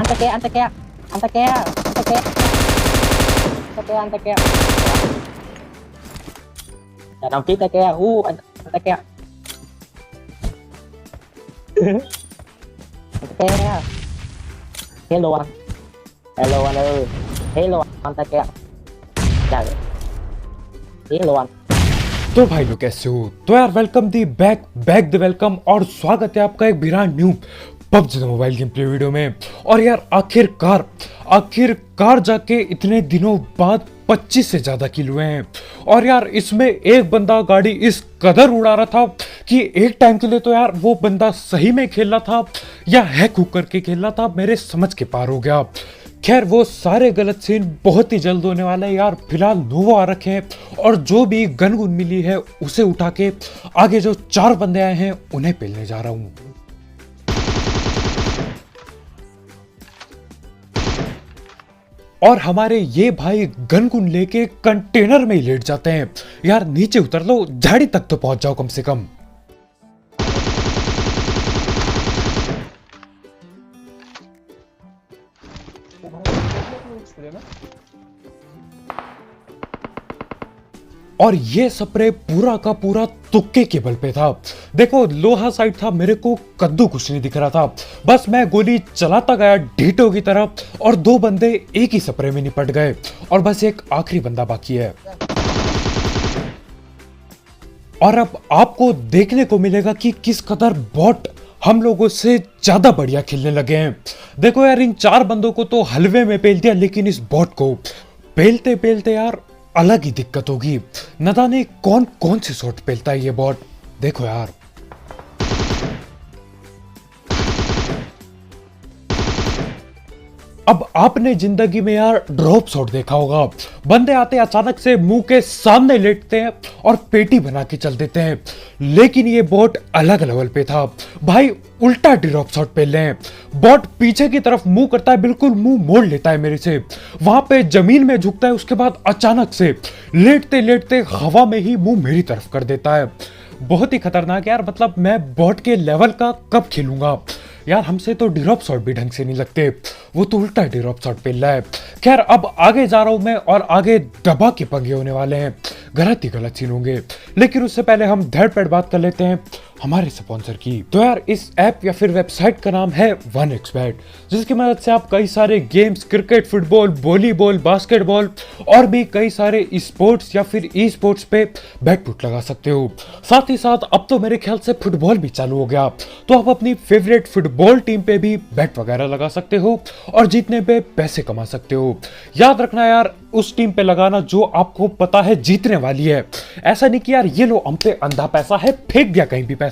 Antaker. Antaker. Dạ đồng chí Taker. Antaker. Antaker. Hello anh. Hello anh ơi. Hello Antaker. Dạ. Hello anh. तो भाई लोग कैसे हो? तो यार welcome the back the welcome और स्वागत है आपका एक brand new PUBG the mobile game play video में। और यार आखिरकार जाके इतने दिनों बाद 25 से ज्यादा किल हुए हैं। और यार इसमें एक बंदा गाड़ी इस कदर उड़ा रहा था कि एक टाइम के लिए तो यार वो बंदा सही में खेल रहा था या हैक हुक करके खेल रहा था, मेरे समझ के पार हो गया। खैर वो सारे गलत सीन बहुत ही जल्द होने वाला है यार। फिलहाल नोवो आ रखे हैं और जो भी गन मिली है उसे उठा के आगे जो 4 बंदे आए हैं उन्हें पेलने जा रहा हूं। और हमारे ये भाई गन लेके कंटेनर में ही लेट जाते हैं। यार नीचे उतर लो, झाड़ी तक तो पहुंच जाओ कम से कम। और ये स्प्रे पूरा का पूरा तुक्के के बल पे था। देखो लोहा साइड था, मेरे को कद्दू कुछ नहीं दिख रहा था। बस मैं गोली चलाता गया ढीटो की तरफ और 2 बंदे एक ही स्प्रे में निपट गए और बस एक आखिरी बंदा बाकी है। और अब आपको देखने को मिलेगा कि किस कदर बॉट हम लोगों से ज्यादा बढ़िया खेलने लगे हैं। देखो यार इन 4 बंदों को तो हलवे में पेल दिया, लेकिन इस बॉट को पेलते पेलते यार अलग ही दिक्कत होगी। न जाने कौन कौन से शॉट पेलता है ये बॉट। देखो यार अब आपने जिंदगी में यार ड्रॉप शॉट देखा होगा, बंदे आते अचानक से मुंह के सामने लेटते हैं और पेटी बना के चल देते हैं। लेकिन ये बॉट अलग लेवल पे था भाई, उल्टा ड्रॉप शॉट पेल रहे हैं। बॉट पीछे की तरफ मुंह करता है, बिल्कुल मुंह मोड़ लेता है मेरे से, वहां पे जमीन में झुकता है, उसके बाद अचानक से लेटते लेटते हवा में ही मुंह मेरी तरफ कर देता है। बहुत ही खतरनाक यार। मतलब मैं बॉट के लेवल का कब खेलूंगा यार। हमसे तो ड्रॉप शॉट भी ढंग से नहीं लगते, वो तो उल्टा ड्रॉप शॉट पेल रहा है। खैर अब आगे जा रहा हूं मैं और आगे दबा के पंगे होने वाले हैं, गलत ही गलत सीन होंगे। लेकिन उससे पहले हम धड़पड़ बात कर लेते हैं हमारे स्पॉन्सर की। तो यार इस ऐप या फिर वेबसाइट का नाम है 1xBet, जिसकी मदद से आप कई सारे games, cricket, football, volleyball, basketball और भी कई सारे स्पोर्ट्स या फिर ई स्पोर्ट्स पे बैट पुट लगा सकते हो। साथ ही साथ अब तो मेरे ख्याल से फुटबॉल भी चालू हो गया, तो आप अपनी फेवरेट फुटबॉल टीम पे भी बैट वगैरह लगा सकते हो और जीतने पे पैसे कमा सकते हो। याद रखना यार उस टीम पे लगाना जो आपको पता है जीतने वाली है। ऐसा नहीं कि यार ये लो हम पे अंधा पैसा है, फेंक दिया कहीं भी पैसा।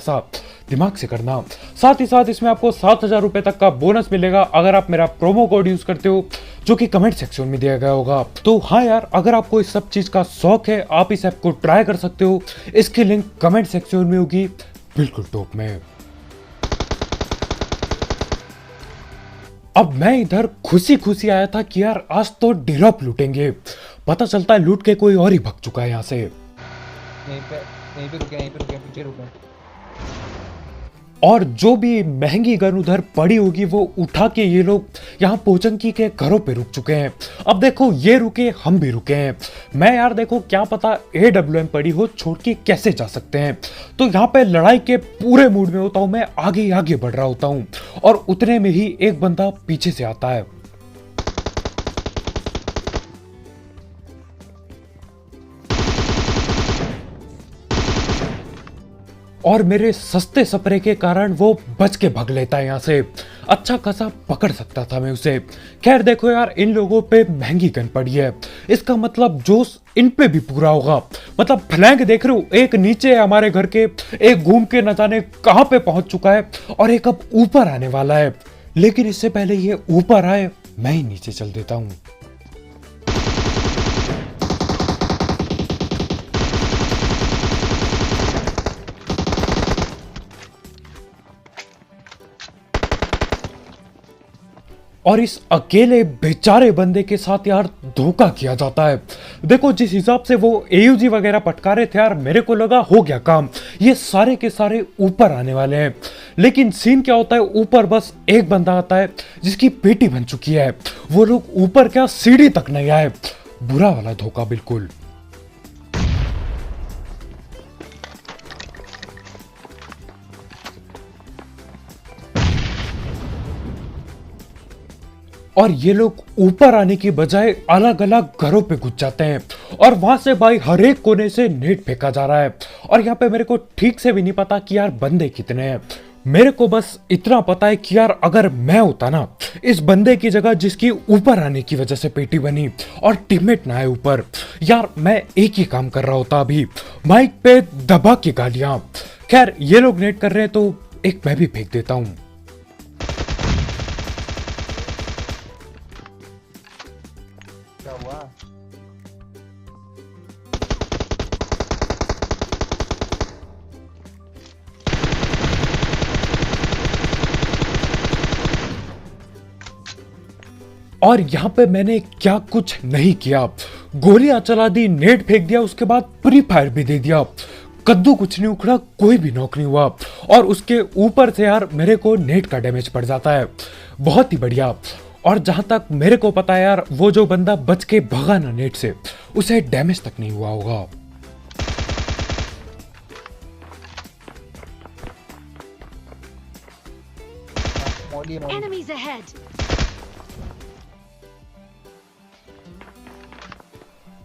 दिमाग से करना। साथ ही साथ इसमें आपको 7,000 रुपए तक का बोनस मिलेगा अगर आप मेरा प्रोमो कोड यूज करते हो, जो कि कमेंट सेक्शन में दिया गया होगा। तो हाँ यार अगर आपको इस सब चीज का शौक है, आप इस ऐप को ट्राई कर सकते हो। इसकी लिंक कमेंट सेक्शन में होगी, बिल्कुल टॉप में। अब मैं इधर खुशी आया था कि यार आज तो ड्रॉप लूटेंगे। पता चलता है लूट के कोई और ही भाग चुका है यहाँ से। यहीं पे रुके पीछे रुके। और जो भी महंगी गन उधर पड़ी होगी वो उठा के ये लोग यहाँ पोचंकी के घरों पे रुक चुके हैं। अब देखो ये रुके, हम भी रुके हैं। मैं यार देखो क्या पता AWM पड़ी हो, छोड़ के कैसे जा सकते हैं। तो यहाँ पे लड़ाई के पूरे मूड में होता हूँ मैं, आगे आगे बढ़ रहा होता हूँ और उतने में ही एक बंदा पीछे से आता है। और मेरे सस्ते स्प्रे के कारण वो बच के भाग लेता है यहाँ से। अच्छा खासा पकड़ सकता था मैं उसे। खैर देखो यार इन लोगों पे महंगी गन पड़ी है, इसका मतलब जोश इन पे भी पूरा होगा। मतलब फ्लैंक देख रहे हो, एक नीचे है हमारे घर के, एक घूम के न जाने कहां पे पहुंच चुका है और एक अब ऊपर आने वाला है। लेकिन इससे पहले ये ऊपर आए मैं ही नीचे चल देता हूं। और इस अकेले बेचारे बंदे के साथ यार धोखा किया जाता है। देखो जिस हिसाब से वो एयूजी वगैरह पटका रहे थे यार, मेरे को लगा हो गया काम, ये सारे के सारे ऊपर आने वाले हैं। लेकिन सीन क्या होता है, ऊपर बस एक बंदा आता है जिसकी पेटी बन चुकी है। वो लोग ऊपर क्या सीढ़ी तक नहीं आए। बुरा वाला धोखा बिल्कुल। और ये लोग ऊपर आने की बजाय अलग अलग घरों पे घुस जाते हैं और वहां से भाई हर एक कोने से नेट फेंका जा रहा है। और यहाँ पे मेरे को ठीक से भी नहीं पता कि यार बंदे कितने हैं। मेरे को बस इतना पता है कि यार अगर मैं होता ना इस बंदे की जगह जिसकी ऊपर आने की वजह से पेटी बनी और टीममेट ना आए ऊपर, यार मैं एक ही काम कर रहा होता अभी, माइक पे दबा के गालियां। खैर ये लोग नेट कर रहे हैं तो एक मैं भी फेंक देता हूं। क्या हुआ? और यहाँ पे मैंने क्या कुछ नहीं किया, गोलियां चला दी, नेट फेंक दिया, उसके बाद प्री फायर भी दे दिया। कद्दू कुछ नहीं उखड़ा, कोई भी नॉक नहीं हुआ। और उसके ऊपर से यार मेरे को नेट का डैमेज पड़ जाता है। बहुत ही बढ़िया। और जहां तक मेरे को पता है यार, वो जो बंदा बच के भगा ना नेट से, उसे डैमेज तक नहीं हुआ होगा। मौली मौली। Enemies ahead!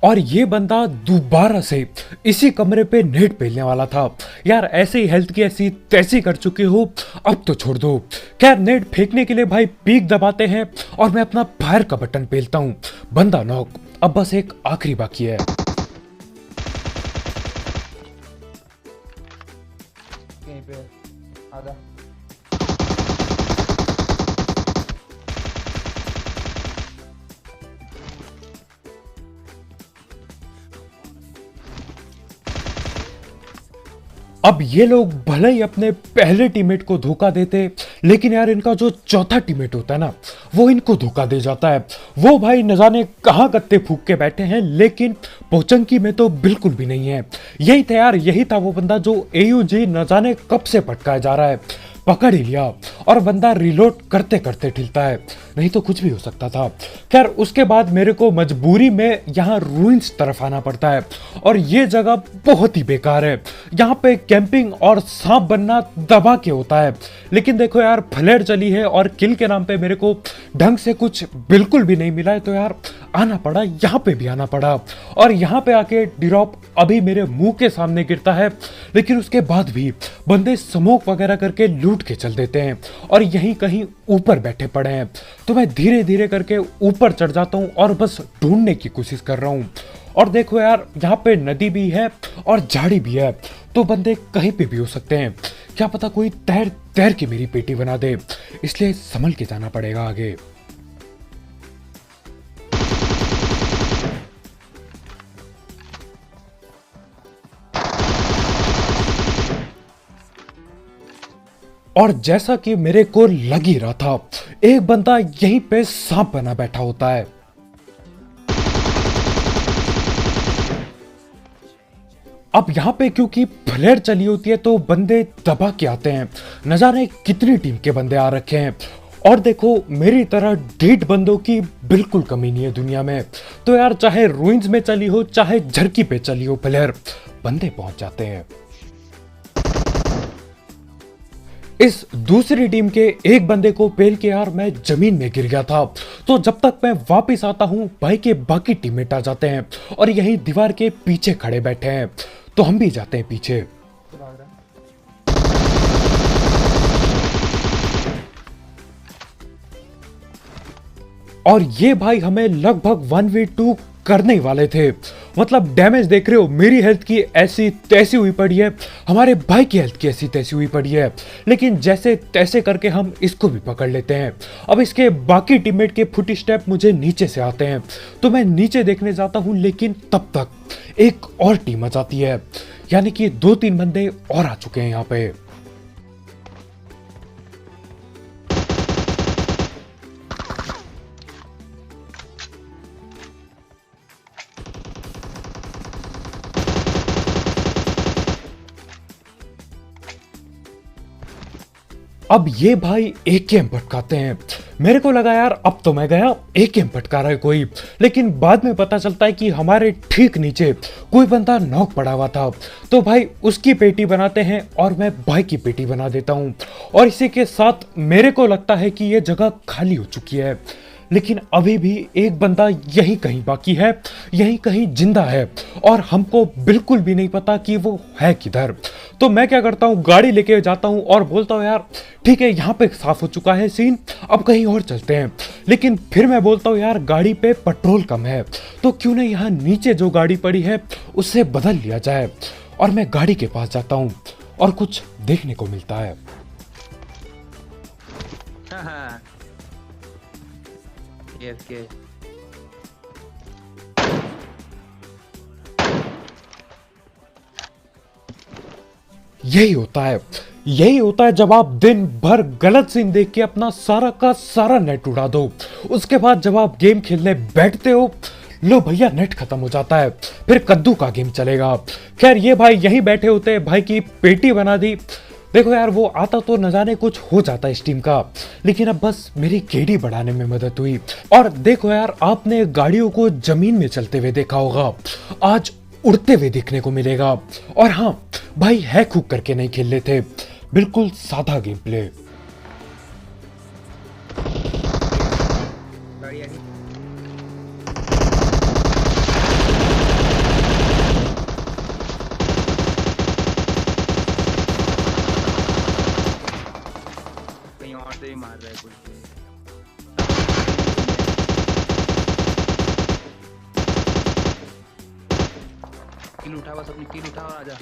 और ये बंदा दोबारा से इसी कमरे पे नेट पेलने वाला था। यार ऐसे ही हेल्थ की ऐसी तैसी कर चुके हो, अब तो छोड़ दो। खैर नेट फेंकने के लिए भाई पीक दबाते हैं और मैं अपना फायर का बटन पेलता हूँ। बंदा नॉक, अब बस एक आखिरी बाकी है। यहीं पे आजा। अब ये लोग भले ही अपने पहले टीममेट को धोखा देते, लेकिन यार इनका जो चौथा टीममेट होता है ना, वो इनको धोखा दे जाता है। वो भाई न जाने कहाँ गत्ते फूक के बैठे हैं, लेकिन पोचंकी में तो बिल्कुल भी नहीं है। यही था यार, यही था वो बंदा जो एयूजी न जाने कब से पटकाया जा रहा है। पकड़ ही लिया और बंदा रिलोड करते करते ठिलता है, नहीं तो कुछ भी हो सकता था। खैर उसके बाद मेरे को मजबूरी में यहाँ रूइंस तरफ आना पड़ता है और ये जगह बहुत ही बेकार है। यहाँ पे कैंपिंग और सांप बनना दबा के होता है। लेकिन देखो यार फ्लेयर चली है और किल के नाम पे मेरे को ढंग से कुछ बिल्कुल भी नहीं मिला है, तो यार आना पड़ा, यहाँ पे भी आना पड़ा। और यहाँ पे आके ड्रॉप अभी मेरे मुंह के सामने गिरता है, लेकिन उसके बाद भी बंदे स्मोक वगैरह करके लूट के चल देते हैं और यहीं कहीं ऊपर बैठे पड़े हैं। तो मैं धीरे धीरे करके ऊपर चढ़ जाता हूँ और बस ढूंढने की कोशिश कर रहा हूँ। और देखो यार यहाँ पे नदी भी है और झाड़ी भी है, तो बंदे कहीं पे भी हो सकते हैं। क्या पता कोई तैर तैर के मेरी पेटी बना दे, इसलिए संभल के जाना पड़ेगा आगे। और जैसा कि मेरे को लग ही रहा था, एक बंदा यहीं पे सांप बना बैठा होता है। अब यहाँ पे क्योंकि फ्लेयर चली होती है तो बंदे दबा के आते हैं। न जाने कितनी टीम के बंदे आ रखे हैं। और देखो मेरी तरह ढीठ बंदों की बिल्कुल कमी नहीं है दुनिया में। तो यार चाहे रूइंस में चली हो चाहे झरकी पे चली हो फ्लेयर, बंदे पहुंच जाते हैं। इस दूसरी टीम के एक बंदे को पेल के यार मैं जमीन में गिर गया था। तो जब तक मैं वापस आता हूं, भाई के बाकी टीममेट आ जाते हैं और यहीं दीवार के पीछे खड़े बैठे हैं, तो हम भी जाते हैं पीछे। भाग रहा है। और ये भाई हमें लगभग 1v2 करने ही वाले थे। मतलब डैमेज देख रहे हो, मेरी हेल्थ की ऐसी तैसी हुई पड़ी है, हमारे भाई की हेल्थ की ऐसी तैसी हुई पड़ी है, लेकिन जैसे तैसे करके हम इसको भी पकड़ लेते हैं। अब इसके बाकी टीममेट के फुट स्टेप मुझे नीचे से आते हैं, तो मैं नीचे देखने जाता हूं, लेकिन तब तक एक और टीम आ जाती है। यानी कि 2-3 बंदे और आ चुके हैं यहाँ पे। अब ये भाई एकेएम पटकाते हैं। मेरे को लगा यार अब तो मैं गया, एकेएम पटका रहा है कोई, लेकिन बाद में पता चलता है कि हमारे ठीक नीचे कोई बंदा नॉक पड़ा हुआ था। तो भाई उसकी पेटी बनाते हैं और मैं भाई की पेटी बना देता हूँ, और इसी के साथ मेरे को लगता है कि ये जगह खाली हो चुकी है। लेकिन अभी भी एक बंदा यहीं कहीं बाकी है, यहीं कहीं जिंदा है, और हमको बिल्कुल भी नहीं पता कि वो है किधर। तो मैं क्या करता हूँ, गाड़ी लेके जाता हूँ और बोलता हूँ यार ठीक है यहाँ पे साफ हो चुका है सीन, अब कहीं और चलते हैं। लेकिन फिर मैं बोलता हूँ यार गाड़ी पे पेट्रोल कम है, तो क्यों ना यहाँ नीचे जो गाड़ी पड़ी है उससे बदल लिया जाए। और मैं गाड़ी के पास जाता हूँ और कुछ देखने को मिलता है। के यही होता है जब आप दिन भर गलत सीन देख के अपना सारा का सारा नेट उड़ा दो। उसके बाद जब आप गेम खेलने बैठते हो, लो भैया नेट खत्म हो जाता है, फिर कद्दू का गेम चलेगा। खैर ये भाई यहीं बैठे होते हैं, भाई की पेटी बना दी। देखो यार वो आता तो न जाने कुछ हो जाता है स्टीम का, लेकिन अब बस मेरी केडी बढ़ाने में मदद हुई। और देखो यार आपने गाड़ियों को जमीन में चलते हुए देखा होगा, आज उड़ते हुए देखने को मिलेगा। और हाँ भाई हैक हुक करके नहीं खेल रहे थे, बिल्कुल सादा गेम प्ले। कहीं और से ही मार रहा है कुछ। किल उठा, बस अपनी किल उठा और आजा।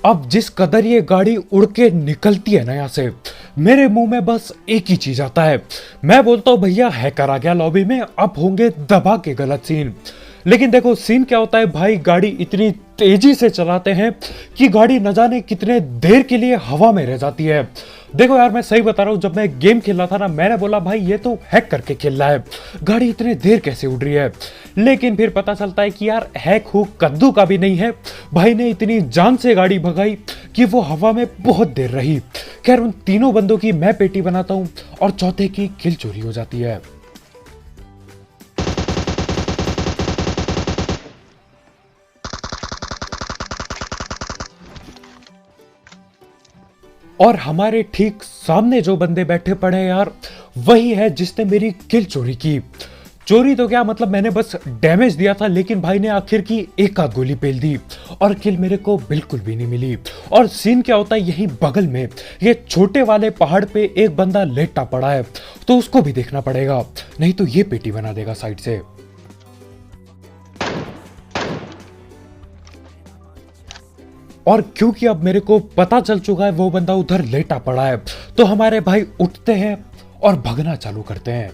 अब जिस कदर ये गाड़ी उड़ के निकलती है ना यहाँ से, मेरे मुंह में बस एक ही चीज आता है। मैं बोलता हूँ भैया हैकर आ गया लॉबी में, अब होंगे दबा के गलत सीन। लेकिन देखो सीन क्या होता है भाई, गाड़ी इतनी तेजी से चलाते हैं कि गाड़ी न जाने कितने देर के लिए हवा में रह जाती है। देखो यार मैं सही बता रहा हूँ, जब मैं गेम खेल रहा था ना, मैंने बोला भाई ये तो हैक करके खेल रहा है, गाड़ी इतने देर कैसे उड़ रही है। लेकिन फिर पता चलता है कि यार हैक हुक कद्दू का भी नहीं है, भाई ने इतनी जान से गाड़ी भगाई कि वो हवा में बहुत देर रही। खैर उन तीनों बंदों की मैं पेटी बनाता हूँ और चौथे की किल चोरी हो जाती है। और हमारे ठीक सामने जो बंदे बैठे पड़े हैं यार, वही है जिसने मेरी किल चोरी की। चोरी तो क्या मतलब, मैंने बस डैमेज दिया था, लेकिन भाई ने आखिर की एक आध गोली पेल दी और किल मेरे को बिल्कुल भी नहीं मिली। और सीन क्या होता है, यहीं बगल में ये छोटे वाले पहाड़ पे एक बंदा लेटा पड़ा है, तो उसको भी देखना पड़ेगा, नहीं तो ये पेटी बना देगा साइड से। और क्योंकि अब मेरे को पता चल चुका है वो बंदा उधर लेटा पड़ा है, तो हमारे भाई उठते हैं और भगना चालू करते हैं।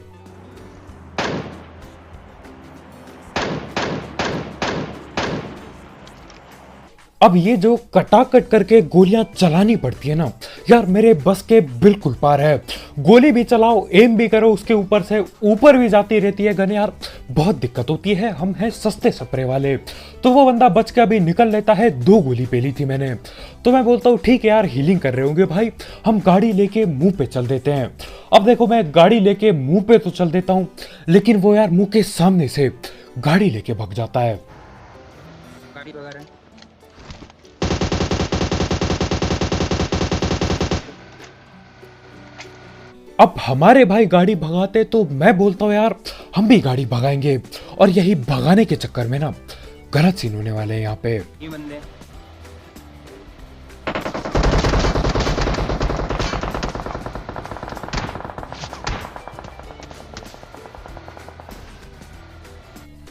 अब ये जो कटाकट करके गोलियां चलानी पड़ती है ना यार, मेरे बस के बिल्कुल पार है। गोली भी चलाओ, एम भी करो, उसके ऊपर से ऊपर भी जाती रहती है गन यार, बहुत दिक्कत होती है। हम हैं सस्ते सपरे वाले। तो वो बंदा बच के अभी निकल लेता है, 2 गोली पेली थी मैंने। तो मैं बोलता हूँ ठीक है यार, हीलिंग कर रहे होंगे भाई, हम गाड़ी लेके मुंह पे चल देते हैं। अब देखो मैं गाड़ी लेके मुंह पे तो चल देता हूँ, लेकिन वो यार मुंह के सामने से गाड़ी लेके भाग जाता है। गाड़ी भगा रहा है। अब हमारे भाई गाड़ी भगाते, तो मैं बोलता हूँ यार हम भी गाड़ी भगाएंगे, और यही भगाने के चक्कर में ना गलत सीन होने वाले हैं यहाँ पे। ये बंदे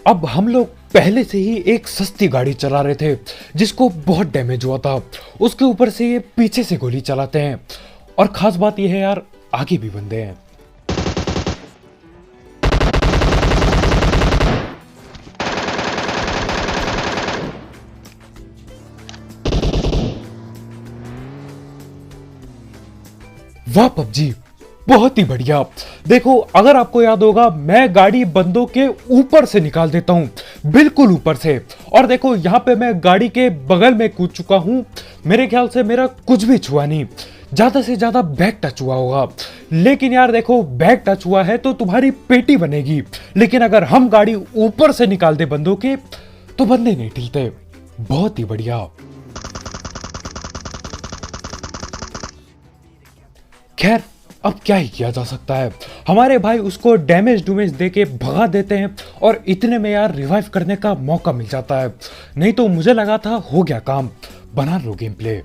अब हम लोग पहले से ही एक सस्ती गाड़ी चला रहे थे जिसको बहुत डैमेज हुआ था, उसके ऊपर से ये पीछे से गोली चलाते हैं। और खास बात यह है यार, आगे भी बंदे हैं। वाह पबजी, बहुत ही बढ़िया। देखो अगर आपको याद होगा, मैं गाड़ी बंदों के ऊपर से निकाल देता हूं, बिल्कुल ऊपर से। और देखो यहाँ पे मैं गाड़ी के बगल में कूद चुका हूँ, मेरे ख्याल से मेरा कुछ भी छुआ नहीं, ज्यादा से ज्यादा बैग टच हुआ होगा। लेकिन यार देखो, बैग टच हुआ है तो तुम्हारी पेटी बनेगी, लेकिन अगर हम गाड़ी ऊपर से निकाल दे बंदों के तो बंदे नहीं टिलते। बहुत ही बढ़िया। खैर, अब क्या ही किया जा सकता है। हमारे भाई उसको डैमेज डूमेज देके भगा देते हैं और इतने में यार रिवाइव करने का मौका मिल जाता है। नहीं तो मुझे लगा था हो गया काम, बना लो गेम प्ले।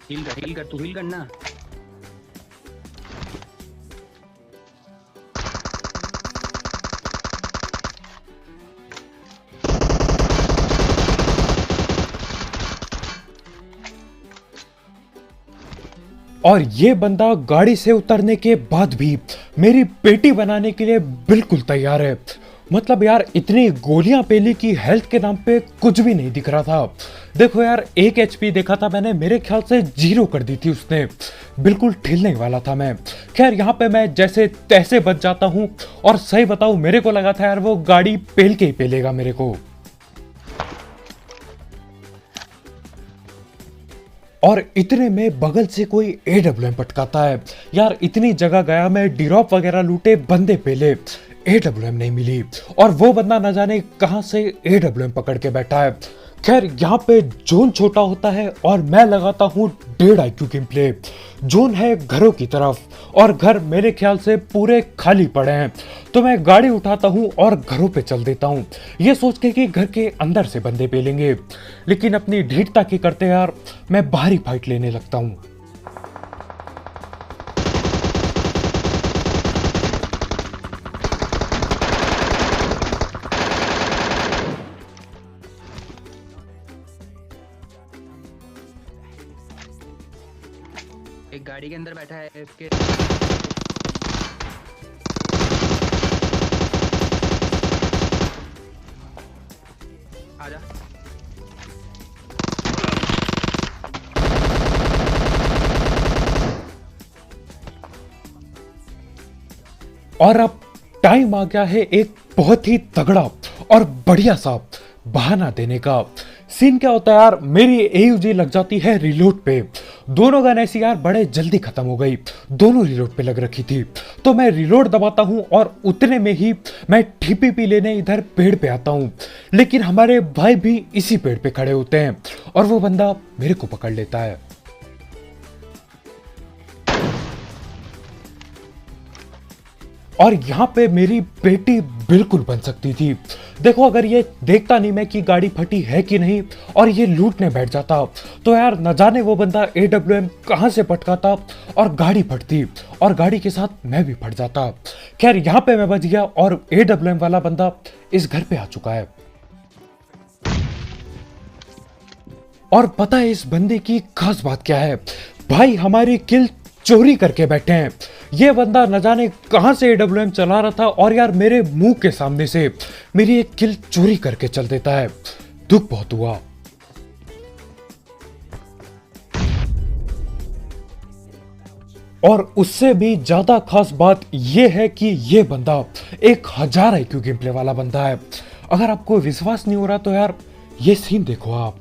हील कर तू हील करना। और ये बंदा गाड़ी से उतरने के बाद भी मेरी पेटी बनाने के लिए बिल्कुल तैयार है। मतलब यार, इतनी गोलियां पेली की हेल्थ के नाम पे कुछ भी नहीं दिख रहा था। देखो यार, 1 HP देखा था मैंने, मेरे ख्याल से 0 कर दी थी उसने। बिल्कुल ठिलने वाला था मैं। खैर, यहाँ पे मैं जैसे तैसे बच जाता हूँ। और सही बताऊं, मेरे को लगा था यार वो गाड़ी पेल के ही पेलेगा मेरे को। और इतने में बगल से कोई AWM पटकाता है। यार इतनी जगह गया मैं, ड्रॉप वगैरह लूटे, बंदे पेले, AWM नहीं मिली। और वो बंदा न जाने कहां से AWM पकड़ के बैठा है। खैर, यहाँ पे जोन छोटा होता है और मैं लगाता हूँ 1.5 IQ गेम प्ले। जोन है घरों की तरफ और घर मेरे ख्याल से पूरे खाली पड़े हैं, तो मैं गाड़ी उठाता हूँ और घरों पे चल देता हूँ, ये सोच के कि घर के अंदर से बंदे पेलेंगे। लेकिन अपनी ढीठता की करते यार मैं बाहरी फाइट लेने लगता हूँ। एक गाड़ी के अंदर बैठा है इसके। आजा। और अब टाइम आ गया है एक बहुत ही तगड़ा और बढ़िया सा बहाना देने का। सीन क्या होता है यार, मेरी AUG लग जाती है रिलोड पे। दोनों गन ऐसी यार बड़े जल्दी खत्म हो गई, दोनों रिलोड पे लग रखी थी। तो मैं रिलोड दबाता हूं और उतने में ही मैं TPP लेने इधर पेड़ पे आता हूं। लेकिन हमारे भाई भी इसी पेड़ पे खड़े होते हैं और वो बंदा मेरे को पकड़ लेता है। और यहाँ पे मेरी पेटी बिल्कुल बन सकती थी। देखो, अगर ये देखता नहीं मैं कि गाड़ी फटी है कि नहीं और ये लूटने बैठ जाता तो यार न जाने वो बंदा AWM कहां से पटकाता और गाड़ी फटती और गाड़ी के साथ मैं भी फट जाता। खैर, यहाँ पे मैं बच गया और AWM वाला बंदा इस घर पे आ चुका है। और पता है इस बंदे की खास बात क्या है? भाई हमारी किल चोरी करके बैठे हैं। ये बंदा न जाने कहां से AWM चला रहा था और यार मेरे मुंह के सामने से मेरी एक किल चोरी करके चल देता है। दुख बहुत हुआ। और उससे भी ज्यादा खास बात यह है कि ये बंदा 1000 IQ गेम प्ले वाला बंदा है। अगर आपको विश्वास नहीं हो रहा तो यार ये सीन देखो आप।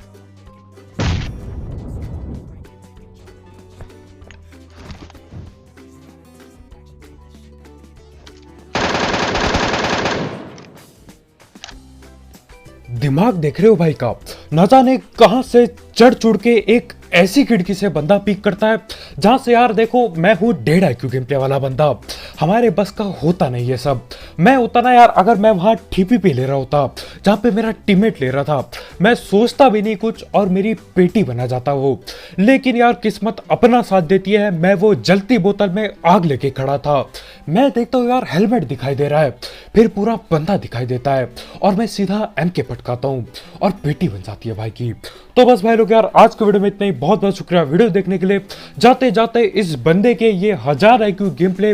दिमाग देख रहे हो भाई का? न जाने कहां से चढ़ चुड़ के एक ऐसी खिड़की से बंदा पीक करता है जहां से यार देखो मैं हूं 1.5 IQ गेम प्ले वाला बंदा, हमारे बस का होता नहीं ये सब। मैं होता ना यार, अगर मैं वहां TPP ले रहा होता जहां पे मेरा टीममेट ले रहा था, मैं सोचता भी नहीं कुछ और मेरी पेटी बना जाता वो। लेकिन यार किस्मत अपना साथ देती है, मैं वो जलती बोतल में आग लेके खड़ा था। मैं देखता हूँ यार हेलमेट दिखाई दे रहा है, फिर पूरा बंदा दिखाई देता है और मैं सीधा MK पटकाता हूँ और पेटी बन जाती है भाई की। तो बस भाई लोग यार, आज के वीडियो में इतना ही। बहुत बहुत शुक्रिया वीडियो देखने के लिए। जाते जाते इस बंदे के ये 1000 IQ गेम प्ले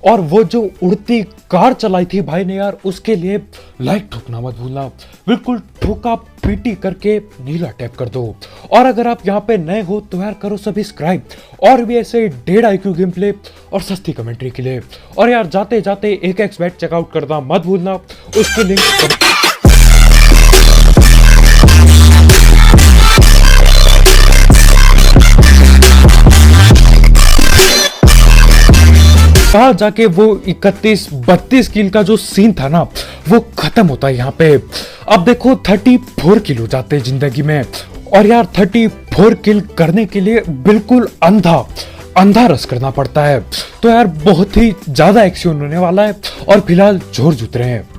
और वो जो उड़ती कार चलाई थी भाई ने यार, उसके लिए लाइक ठोकना मत भूलना। बिल्कुल ठोका पीटी करके नीला टैप कर दो। और अगर आप यहाँ पे नए हो तो यार करो सब्सक्राइब, और भी ऐसे 1.5 IQ गेम प्ले और सस्ती कमेंट्री के लिए। और यार जाते जाते एक एक्सबेट चेकआउट करना मत भूलना, उसकी लिंक कहा जाके वो 31-32 किल का जो सीन था ना, वो खत्म होता है यहाँ पे। अब देखो 34 किल हो जाते हैं जिंदगी में, और यार 34 किल करने के लिए बिल्कुल अंधा रस करना पड़ता है। तो यार बहुत ही ज्यादा एक्शन होने वाला है, और फिलहाल जोर जुत रहे हैं।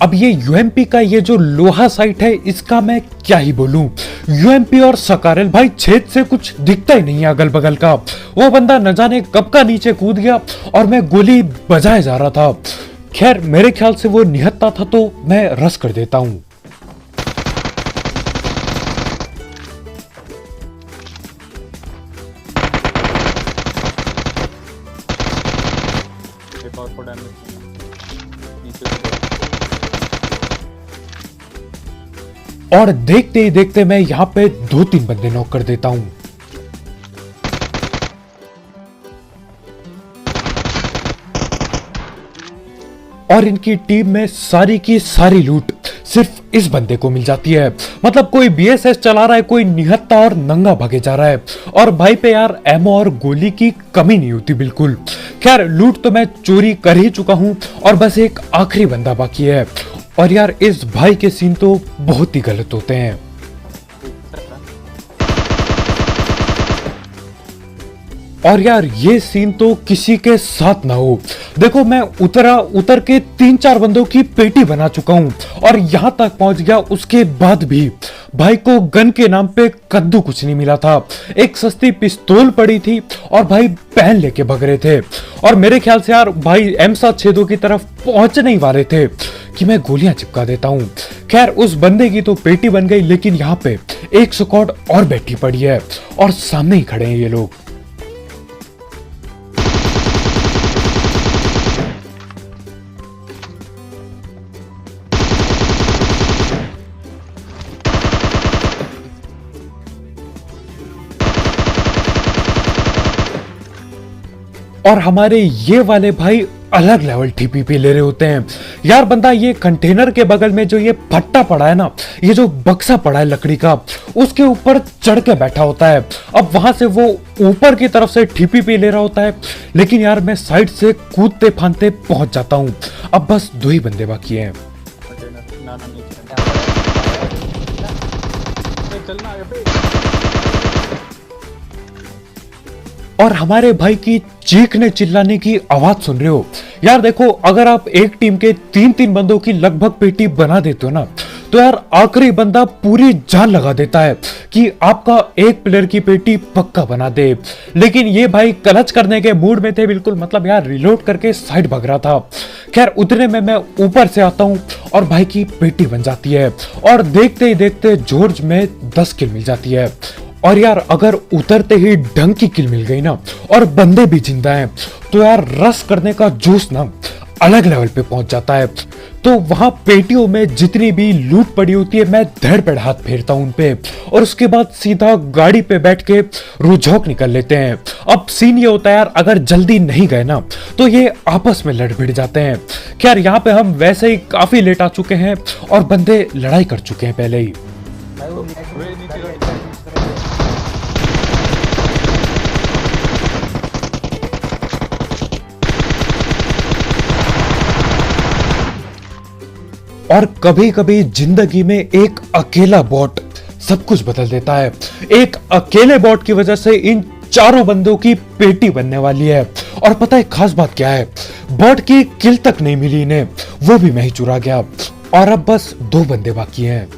अब ये यूएमपी का ये जो लोहा साइट है, इसका मैं क्या ही बोलूं। यूएमपी और सकारेल भाई छेद से कुछ दिखता ही नहीं है अगल बगल का। वो बंदा न जाने कब का नीचे कूद गया और मैं गोली बजाए जा रहा था। खैर मेरे ख्याल से वो निहत्ता था, तो मैं रस कर देता हूं। और देखते ही देखते मैं यहाँ पे 2-3 बंदे नॉक कर देता हूं। और इनकी टीम में सारी की सारी लूट सिर्फ इस बंदे को मिल जाती है। मतलब कोई बीएसएस चला रहा है, कोई निहत्ता और नंगा भागे जा रहा है, और भाई पे यार एमओ और गोली की कमी नहीं होती बिल्कुल। खैर लूट तो मैं चोरी कर ही चुका हूं, और बस एक आखिरी बंदा बाकी है। और यार इस भाई के सीन तो बहुत ही गलत होते हैं। और यार ये सीन तो किसी के साथ ना हो। देखो मैं उतर के 3-4 बंदों की पेटी बना चुका हूं, और यहां तक पहुंच गया, उसके बाद भी भाई को गन के नाम पे कद्दू कुछ नहीं मिला था। एक सस्ती पिस्तौल पड़ी थी, और भाई पहन लेके भग रहे थे। और मेरे ख्याल से यार भाई M762 की तरफ पहुंचने ही वाले थे कि मैं गोलियां चिपका देता हूं। खैर उस बंदे की तो पेटी बन गई, लेकिन यहाँ पे एक स्क्वाड और बैठी पड़ी है, और सामने ही खड़े हैं ये लोग। और हमारे ये वाले भाई अलग लेवल टीपीपी ले रहे होते हैं। यार बंदा ये कंटेनर के बगल में जो ये फट्टा पड़ा है ना, ये जो बक्सा पड़ा है लकड़ी का, उसके ऊपर चढ़ के बैठा होता है। अब वहां से वो ऊपर की तरफ से टीपीपी ले रहा होता है, लेकिन यार मैं साइड से कूदते फांदते पहुंच जाता हूं। अब बस 2 ही बंदे बाकी हैं। और हमारे भाई की चीखने चिल्लाने की आवाज सुन रहे हो। यार देखो अगर आप एक टीम के 3-3 बंदों की लगभग पेटी बना देते हो ना, तो यार आखिरी बंदा पूरी जान लगा देता है कि आपका एक प्लेयर की पेटी पक्का बना दे। लेकिन ये भाई क्लच करने के मूड में थे बिल्कुल, मतलब यार रिलोड करके साइड भाग रहा था। खैर उतने में मैं ऊपर से आता हूँ और भाई की पेटी बन जाती है, और देखते ही देखते जॉर्ज में 10 किल मिल जाती है। और यार अगर उतरते ही ढंग की किल मिल गई ना, और बंदे भी जिंदा हैं, तो यार रस करने का जोश ना अलग लेवल पे पहुंच जाता है। तो वहां पेटियों में जितनी भी लूट पड़ी होती है, मैं धड़ पेड़ हाथ फेरता हूं उन पे, और उसके बाद सीधा गाड़ी पे बैठ के रुझोक निकल लेते हैं। अब सीन ये होता है यार, अगर जल्दी नहीं गए ना तो ये आपस में लड़ भिड़ जाते हैं। खैर यहाँ पे हम वैसे ही काफी लेट आ चुके हैं, और बंदे लड़ाई कर चुके हैं पहले ही। और कभी कभी जिंदगी में एक अकेला बॉट सब कुछ बदल देता है। एक अकेले बॉट की वजह से इन चारों बंदों की पेटी बनने वाली है। और पता है खास बात क्या है, बॉट की किल तक नहीं मिली इन्हें, वो भी मैं ही चुरा गया। और अब बस 2 बंदे बाकी हैं।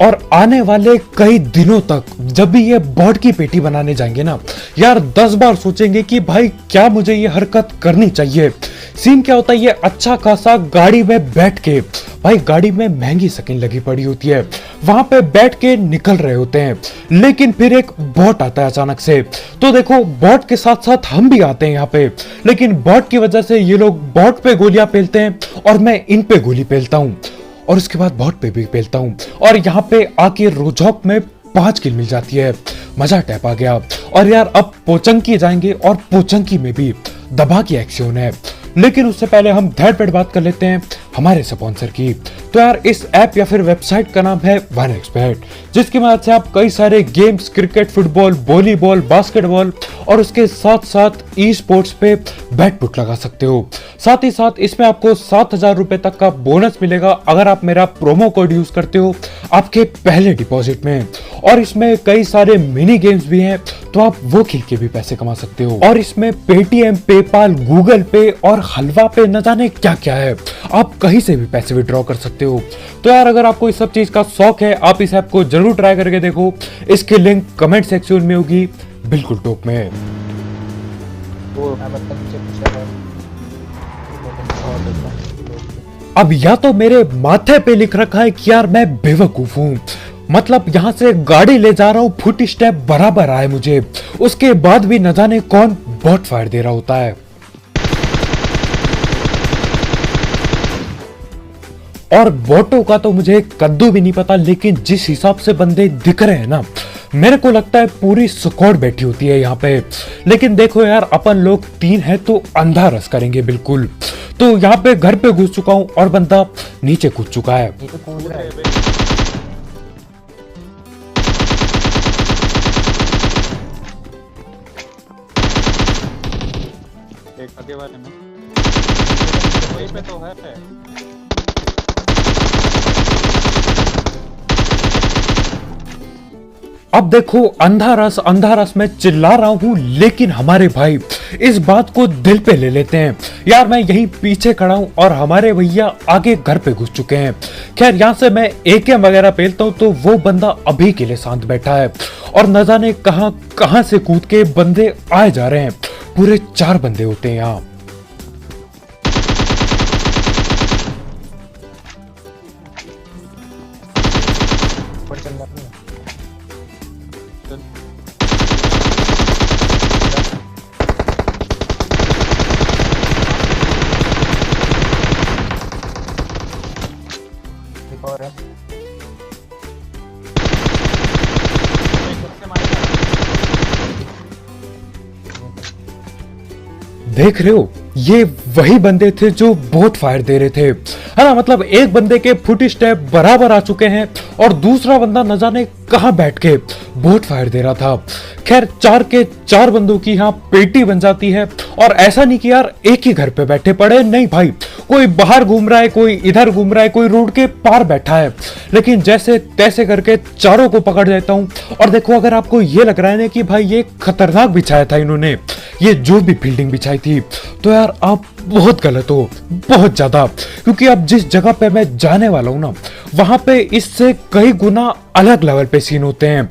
और आने वाले कई दिनों तक जब भी ये बॉट की पेटी बनाने जाएंगे ना, यार 10 बार सोचेंगे कि भाई क्या मुझे ये हरकत करनी चाहिए, सीन क्या होता है, ये अच्छा खासा गाड़ी में बैठ के, भाई गाड़ी में महंगी स्किन लगी पड़ी होती है, वहां पे बैठ के निकल रहे होते हैं, लेकिन फिर एक बॉट आता है अचानक से। तो देखो बॉट के साथ साथ हम भी आते हैं यहाँ पे, लेकिन बॉट की वजह से ये लोग बॉट पे गोलियां पेलते हैं और मैं इन पे गोली पेलता हूँ और उसके बाद बॉट पे भी पेलता हूँ और यहाँ पे आके रोजॉक में 5 किल मिल जाती है। मजा टैप आ गया। और यार अब पोचंकी जाएंगे और पोचंकी में भी दबा की एक्शन है, लेकिन उससे पहले हम थर्ड पेड बात कर लेते हैं हमारे स्पॉन्सर की। तो यार इस ऐप या फिर वेबसाइट का नाम है 1xBet, जिसकी मदद से आप कई सारे games, cricket, football, volleyball, basketball और उसके साथ साथ ई स्पोर्ट्स पे बैट पुट लगा सकते हो। साथ ही साथ इसमें आपको 7,000 रुपए तक का बोनस मिलेगा अगर आप मेरा प्रोमो कोड यूज करते हो आपके पहले डिपॉजिट में। और इसमें कई सारे मिनी गेम्स भी हैं, तो आप वो खेल के भी पैसे कमा सकते हो। और इसमें पेटीएम, पेपाल, गूगल पे और हलवा पे न जाने क्या क्या है, आप कहीं से भी पैसे विड्रॉ कर सकते हो। तो यार अगर आपको इस सब चीज का शौक है, आप इस ऐप को जरूर ट्राई करके देखो। इसकी लिंक कमेंट सेक्शन में होगी, बिल्कुल टॉप में। वो मैं मतलब नीचे पूछ रहा था। अब या तो मेरे माथे पे लिख रखा है कि यार मैं बेवकूफ हूँ, मतलब यहाँ से गाड़ी ले जा रहा हूँ, फुट स्टेप बराबर आए मुझे, उसके बाद भी न जाने कौन बॉट फायर दे रहा होता है। और बॉटों का तो मुझे कद्दू भी नहीं पता, लेकिन जिस हिसाब से बंदे दिख रहे हैं ना, मेरे को लगता है पूरी स्क्वाड बैठी होती है यहाँ पे। लेकिन देखो यार अपन लोग 3 हैं तो अंधा रस करेंगे बिल्कुल। तो यहाँ पे घर पे घुस चुका हूँ और बंदा नीचे कूद चुका है। ये तो कूद रहा है। एक आगे वाले में वहीं पे तो है। अब देखो अंधा रस मैं चिल्ला रहा हूं, लेकिन हमारे भाई इस बात को दिल पे ले लेते हैं। यार मैं यहीं पीछे खड़ा हूं और हमारे भैया आगे घर पे घुस चुके हैं। खैर यहां से मैं एके वगैरह पेलता हूं तो वो बंदा अभी के लिए शांत बैठा है और न जाने कहां से कूद के बंदे आए जा रहे हैं। पूरे 4 बंदे होते हैं यहाँ। ऊपर चल रहा है। एक और है। देख रहे हो, ये वही बंदे थे जो बोट फायर दे रहे थे, है ना। मतलब एक बंदे के फुट स्टेप बराबर आ चुके हैं और दूसरा बंदा न जाने कहां बैठ के बोट फायर दे रहा था। खैर 4 के 4 बंदों की यहाँ पेटी बन जाती है। और ऐसा नहीं कि यार एक ही घर पे बैठे पड़े, नहीं भाई, कोई बाहर घूम रहा है, कोई इधर घूम रहा है, कोई रोड के पार बैठा है। लेकिन जैसे तैसे करके चारों को पकड़ लेता हूं। और देखो अगर आपको ये लग रहा है ना कि भाई ये खतरनाक बिछाया था इन्होंने, ये जो भी फील्डिंग बिछाई थी, तो यार आप बहुत गलत हो, बहुत ज्यादा। क्योंकि अब जिस जगह पे मैं जाने वाला हूं ना, वहां पे इससे कई गुना अलग लेवल पे सीन होते हैं।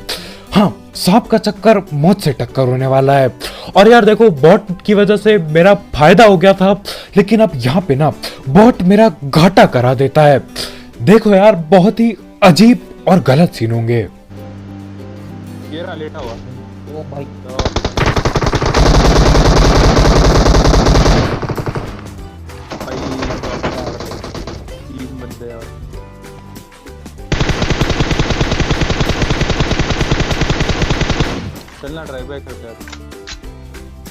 हाँ, सांप का चक्कर मौत से टक्कर होने वाला है। और यार देखो बॉट की वजह से मेरा फायदा हो गया था, लेकिन अब यहाँ पे ना बॉट मेरा घाटा करा देता है। देखो यार बहुत ही अजीब और गलत सीन होंगे। ये रहा लेटा हुआ। ओ भाई भाई 3 बंदे और चलना ड्राइव बाय करते हैं।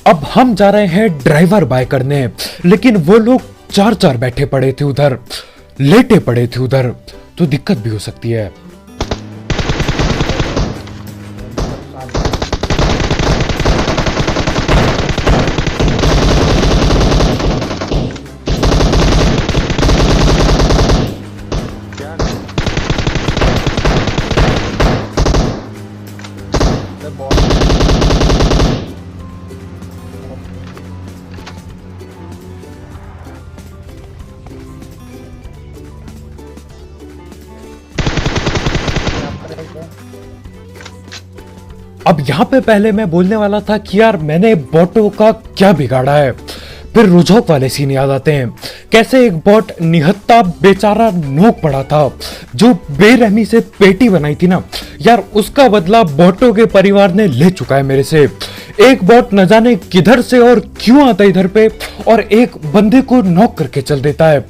अब हम जा रहे हैं ड्राइवर बाय करने, लेकिन वो लोग 4 बैठे पड़े थे उधर, लेटे पड़े थे उधर, तो दिक्कत भी हो सकती है। अब यहाँ पे पहले मैं बोलने वाला था कि यार मैंने बॉटों का क्या बिगाड़ा है। फिर रुझोक वाले सीन याद आते हैं, कैसे एक बॉट निहत्ता बेचारा नोक पड़ा था, जो बेरहमी से पेटी बनाई थी ना यार, उसका बदला बॉटों के परिवार ने ले चुका है मेरे से। एक बॉट न जाने किधर से और क्यों आता है इधर पे, और एक बंदे को नॉक करके चल देता है,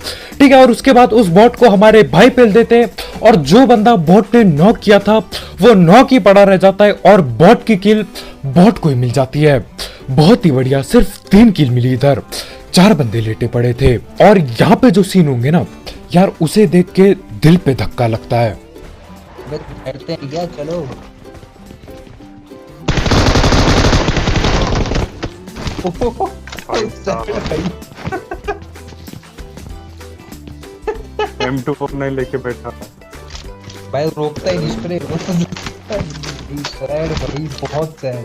ठीक है। और उसके बाद उस बॉट को हमारे भाई पेल देते हैं, और जो बंदा बॉट ने नॉक किया था वो नॉक ही पड़ा रह जाता है, और बॉट की किल बॉट को ही मिल जाती है। बहुत ही बढ़िया, सिर्फ 3 किल मिली इधर, 4 बंदे लेटे पड़े थे। और यहाँ पे जो सीन होंगे ना यार, उसे देख के दिल पे धक्का लगता है। बैठते हैं क्या, चलो। M249 लेके बैठा भाई रोकता ही नहीं स्प्रे, सैड भाई, बहुत सैड।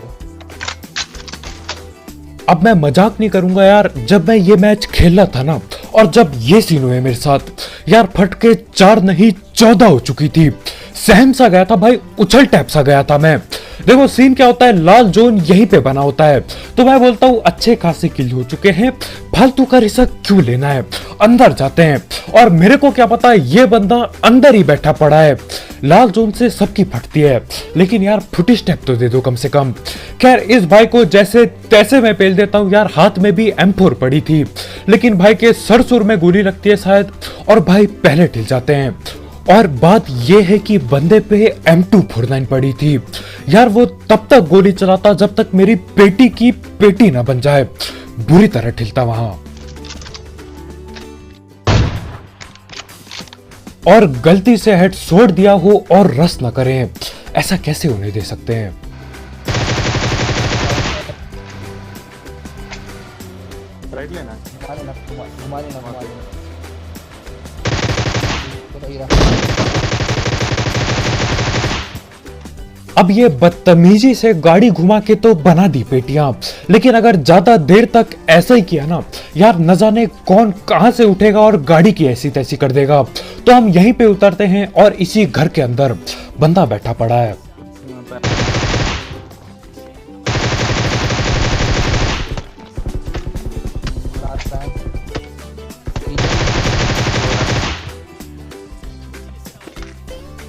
अब मैं मजाक नहीं करूंगा यार, जब मैं ये मैच खेल रहा था ना, और जब ये सीन हुए मेरे साथ यार, फटके 4 नहीं 14 हो चुकी थी। सहम सा गया था भाई, उछल टैप सा गया था मैं। देखो सीन क्या होता है, लाल जोन यहीं पे बना होता है, तो मैं बोलता हूँ अच्छे खासे किल हो चुके हैं, फालतू का रिस्क क्यों लेना है, अंदर जाते हैं। और मेरे को क्या पता ये बंदा अंदर ही बैठा पड़ा है। लाल जोन से सबकी फटती है, लेकिन यार फुटी स्टेप तो दे दो कम से कम। खैर इस भाई को जैसे तैसे मैं पेल देता हूँ यार, हाथ में भी M4 पड़ी थी, लेकिन भाई के सर सुर में गोली लगती है शायद, और भाई पहले टिल जाते हैं। और बात यह है कि बंदे पे M249 पड़ी थी यार, वो तब तक गोली चलाता जब तक मेरी पेटी की पेटी ना बन जाए, बुरी तरह ठिलता वहां। और गलती से हेड छोड़ दिया हो और रस न करें, ऐसा कैसे होने दे सकते हैं। राइट लेना घुमा लेना। अब ये बदतमीजी से गाड़ी घुमा के तो बना दी पेटियां, लेकिन अगर ज्यादा देर तक ऐसा ही किया ना यार, न जाने कौन कहां से उठेगा और गाड़ी की ऐसी तैसी कर देगा। तो हम यहीं पे उतरते हैं, और इसी घर के अंदर बंदा बैठा पड़ा है।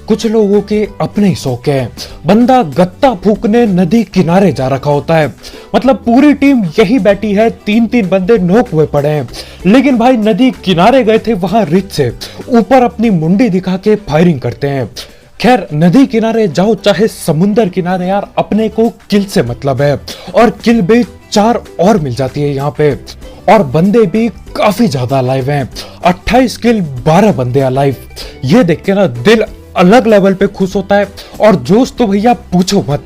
कुछ लोगों के अपने ही शौक है, बंदा गत्ता फूकने नदी किनारे जा रखा होता है, मतलब पूरी टीम यही बैठी है, 3-3 बंदे नोक हुए पड़े हैं, लेकिन भाई नदी किनारे गए थे वहां रिच से ऊपर अपनी मुंडी दिखा के फायरिंग करते हैं। खैर नदी किनारे जाओ चाहे समुंदर किनारे यार, अपने को किल से मतलब है, और किल भी 4 और मिल जाती है यहाँ पे, और बंदे भी काफी ज्यादा अलाइव हैं, 28 किल 12 बंदे अलाइव। ये देख के ना दिल अलग लेवल पे खुश होता है, और जोश तो भैया पूछो मत।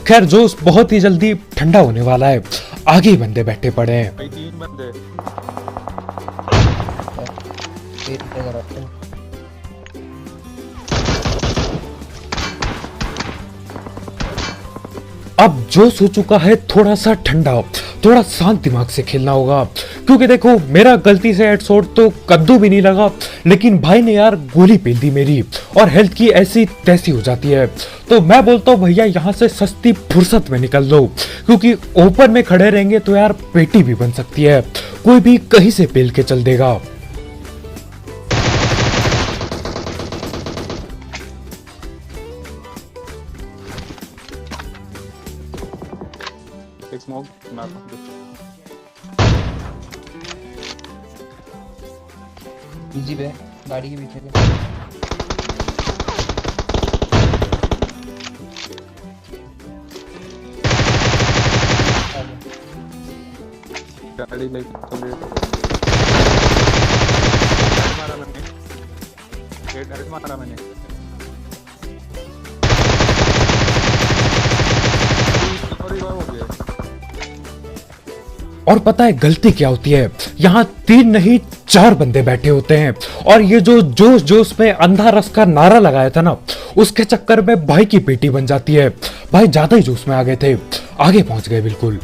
खैर जोश बहुत ही जल्दी ठंडा होने वाला है, आगे ही बंदे बैठे पड़े हैं। भाई 3 बंदे। अब जोश हो चुका है थोड़ा सा ठंडा, थोड़ा शांत दिमाग से खेलना होगा, क्योंकि देखो मेरा गलती से हेडशॉट तो कद्दू भी नहीं लगा, लेकिन भाई ने यार गोली पेल दी मेरी, और हेल्थ की ऐसी तैसी हो जाती है। तो मैं बोलता हूँ भैया यहाँ से सस्ती फुर्सत में निकल लो, क्योंकि ओपन में खड़े रहेंगे तो यार पेटी भी बन सकती है, कोई भी कहीं से पेल के चल देगा। एक स्मोक मार दो। इजी पे गाड़ी के पीछे पे। गाड़ी लेके चले। मारा मैंने, हेड मारा मैंने। और पता है गलती क्या होती है, यहाँ 3 नहीं 4 बंदे बैठे होते हैं, और ये जो जोश जोश में अंधा रस का नारा लगाया था ना, उसके चक्कर में भाई की पेटी बन जाती है। भाई ज्यादा ही जोश में आ गए थे, आगे पहुंच गए बिल्कुल।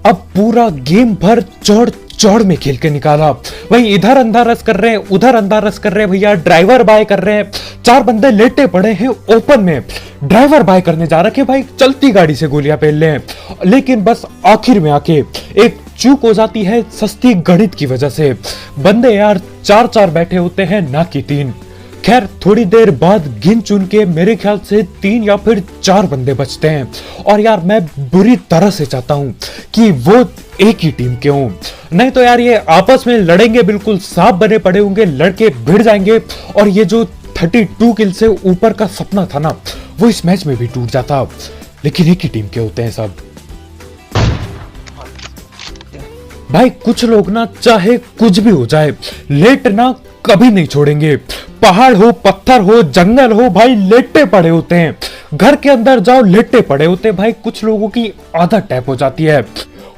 अब पूरा गेम भर चौड़ चौड़ में खेल के निकाला, वही इधर अंधा रस कर रहे हैं, उधर अंधा रस कर रहे हैं, भैया ड्राइवर बाय कर रहे हैं, 4 बंदे लेटे पड़े हैं ओपन में। ड्राइवर बाय करने जा रखे भाई, चलती गाड़ी से गोलियां फेल ले, लेकिन बस आखिर में आके एक चूक हो जाती है सस्ती गणित की वजह से। बंदे यार 4-4 बैठे होते हैं ना कि 3। खैर थोड़ी देर बाद गिन चुन के मेरे ख्याल से 3 या फिर 4 बंदे बचते हैं। और यार मैं बुरी तरह से चाहता हूं कि वो एक ही टीम के हों, नहीं तो यार ये आपस में लड़ेंगे, बिल्कुल सांप बने पड़े होंगे, लड़के भिड़ जाएंगे और ये जो 32 किल से ऊपर का सपना था ना, वो इस मैच में भी टूट जाता। लेकिन एक ही टीम के होते हैं सब भाई। कुछ लोग ना चाहे कुछ भी हो जाए लेटना कभी नहीं छोड़ेंगे। पहाड़ हो, पत्थर हो, जंगल हो, भाई लेटे पड़े होते हैं। घर के अंदर जाओ लेटे पड़े होते हैं भाई। कुछ लोगों की आदत टैप हो जाती है।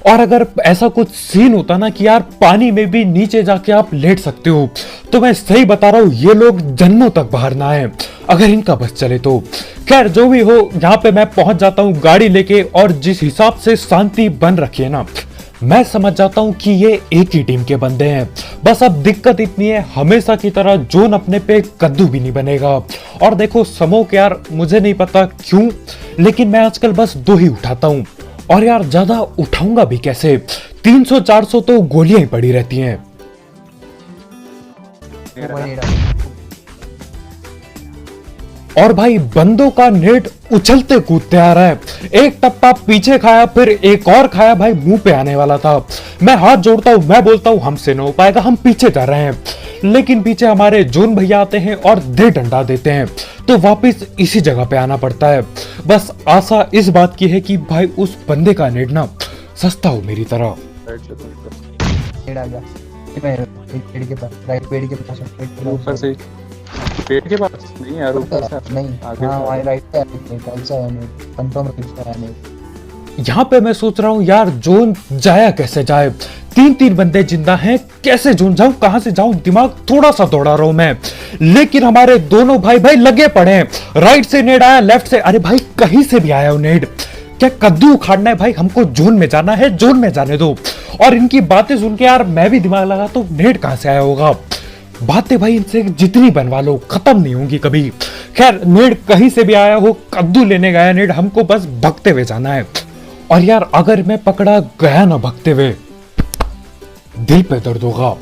और अगर ऐसा कुछ सीन होता ना कि यार पानी में भी नीचे जाके आप लेट सकते हो, तो मैं सही बता रहा हूं ये लोग जन्मों तक बाहर ना आए अगर इनका बस चले तो। खैर जो भी हो, यहाँ पे मैं पहुंच जाता हूँ गाड़ी लेके, और जिस हिसाब से शांति बन रखी है ना, मैं समझ जाता हूं कि ये एक ही टीम के बंदे हैं। बस अब दिक्कत इतनी है, हमेशा की तरह जोन अपने पे कद्दू भी नहीं बनेगा। और देखो समोक यार, मुझे नहीं पता क्यों, लेकिन मैं आजकल बस 2 ही उठाता हूं। और यार ज्यादा उठाऊंगा भी कैसे, 300-400 तो गोलियां ही पड़ी रहती हैं। और भाई बंदों का नेट उछलते कूदते आ रहा है। एक टप्पा पीछे खाया, फिर एक और खाया भाई, मुंह पे आने वाला था। मैं हाथ जोड़ता हूं, मैं बोलता हूं हमसे न हो पाएगा, हम पीछे जा रहे हैं। लेकिन पीछे हमारे जोन भैया आते हैं और दे डंडा देते हैं, तो वापस इसी जगह पे आना पड़ता है। बस आशा इस बात की है कि भाई उस बंदे का नेट ना सस्ता हो मेरी तरह। ऊपर से पेट के पास नहीं यार, ऊपर से नहीं, आगे हाँ से। वहाँ राइट पे ऐसा है नहीं, कंफर्म है नहीं। यहाँ पे मैं सोच रहा हूँ यार जोन जाया कैसे जाए। 3-3 बंदे जिंदा हैं, कैसे जोन जाऊं, कहां से जाऊं, दिमाग थोड़ा सा दौड़ा रहा हूं मैं। लेकिन हमारे दोनों भाई लगे पड़े हैं। राइट से नेड आया, लेफ्ट से, अरे भाई कहीं से भी आया हो नेड, क्या कद्दू उखाड़ना है भाई, हमको जोन में जाना है, जोन में जाने दो। और इनकी बातें सुन के यार मैं भी दिमाग लगा तो नेड कहां से आया होगा। बातें भाई इनसे जितनी बनवा लो खत्म नहीं होंगी कभी। खैर नेड कहीं से भी आया हो, कद्दू लेने गया नेड, हमको बस भगते हुए जाना है। और यार अगर मैं पकड़ा गया ना भगते हुए, दिल पे दर्द होगा।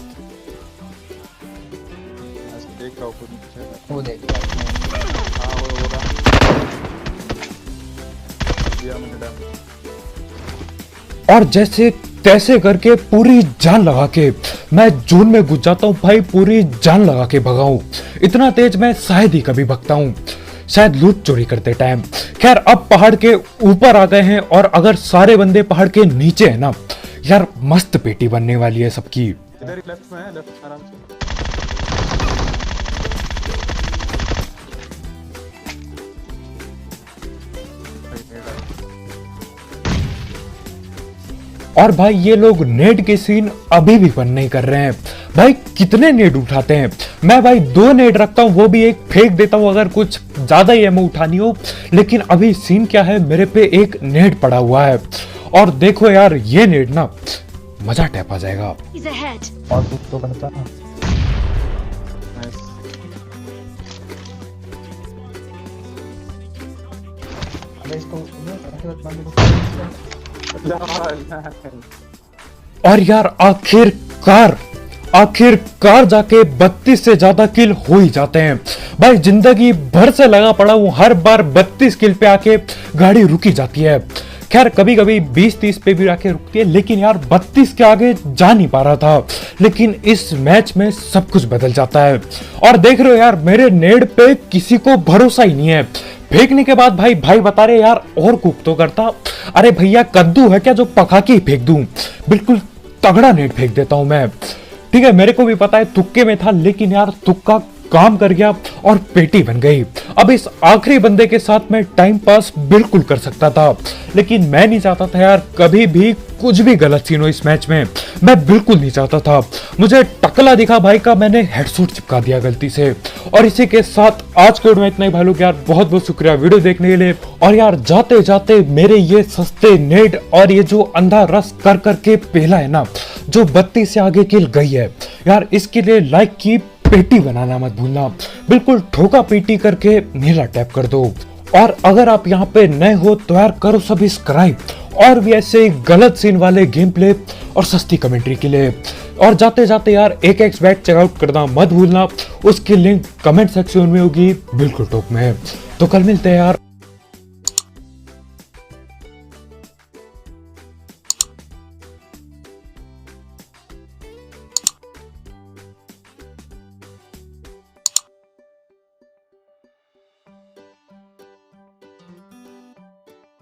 देख रहा हूँ खुद नीचे। वो देख हाँ वो होगा। दिया मैंने डैमेज। और जैसे तैसे करके पूरी जान लगा के मैं जोन में घुस जाता हूं भाई, पूरी जान लगा के भगाऊं। इतना तेज मैं शायद ही कभी भगता हूं, शायद लूट चोरी करते टाइम। खैर अब पहाड़ के ऊपर आ गए हैं, और अगर सारे बंदे पहाड़ के नीचे है ना, यार मस्त पेटी बनने वाली है सबकी। इधर ही लेफ्ट में है, लेफ्ट आराम से। और भाई ये लोग नेट के सीन अभी भी बंद नहीं कर रहे हैं। भाई कितने नेट उठाते हैं, मैं भाई 2 नेट रखता हूं, वो भी एक फेंक देता हूं अगर कुछ ज्यादा ही एमो उठानी हो। लेकिन अभी सीन क्या है, मेरे पे एक नेट पड़ा हुआ है, और देखो यार ये नेट ना मजा टैप आ जाएगा। He's ahead. और कुछ तो बनता है। नाइस। अबे इसको ऐसे मत मारने को। और यार आखिरकार जाके 32 से ज्यादा किल हो ही जाते हैं। भाई जिंदगी भर से लगा पड़ा हूं, हर बार 32 किल पे आके गाड़ी रुकी जाती है। खैर कभी कभी 20-30 पे भी आके रुकती है, लेकिन यार 32 के आगे जा नहीं पा रहा था। लेकिन इस मैच में सब कुछ बदल जाता है। और देख रहे हो यार मेरे नेड पे किसी को भरोसा ही नहीं है। फेंकने के बाद भाई बता रहे यार और कुक तो करता। अरे भैया कद्दू है क्या जो पका के ही फेंक दूं, बिल्कुल तगड़ा नेट फेंक देता हूं मैं। ठीक है मेरे को भी पता है तुक्के में था, लेकिन यार तुक्का काम कर गया और पेटी बन गई। अब इस आखिरी बंदे के साथ मैं टाइम पास बिल्कुल कर सकता था, लेकिन मैं नहीं चाहता था यार कभी भी कुछ भी गलत सीन हो इस मैच में। मैं बिल्कुल नहीं चाहता था। मुझे टकला दिखा भाई का, मैंने हेडशॉट चिपका दिया गलती से। और इसी के साथ आज के वीडियो में इतना ही भाई लोग। यार बहुत बहुत शुक्रिया वीडियो देखने के लिए। और यार जाते जाते मेरे ये सस्ते नेट और ये जो अंधा रस कर करके पहला है ना, जो 32 से आगे किल गई है यार, इसके लिए लाइक की पेटी बनाना मत भूलना। बिल्कुल ठोका पेटी करके नीला टैप कर दो। और अगर आप यहाँ पे नए हो तो यार करो सब्सक्राइब, और भी ऐसे गलत सीन वाले गेम प्ले और सस्ती कमेंट्री के लिए। और जाते जाते यार AKXBet चेकआउट करना मत भूलना, उसकी लिंक कमेंट सेक्शन में होगी बिल्कुल टॉप में। तो कल मिलते हैं यार।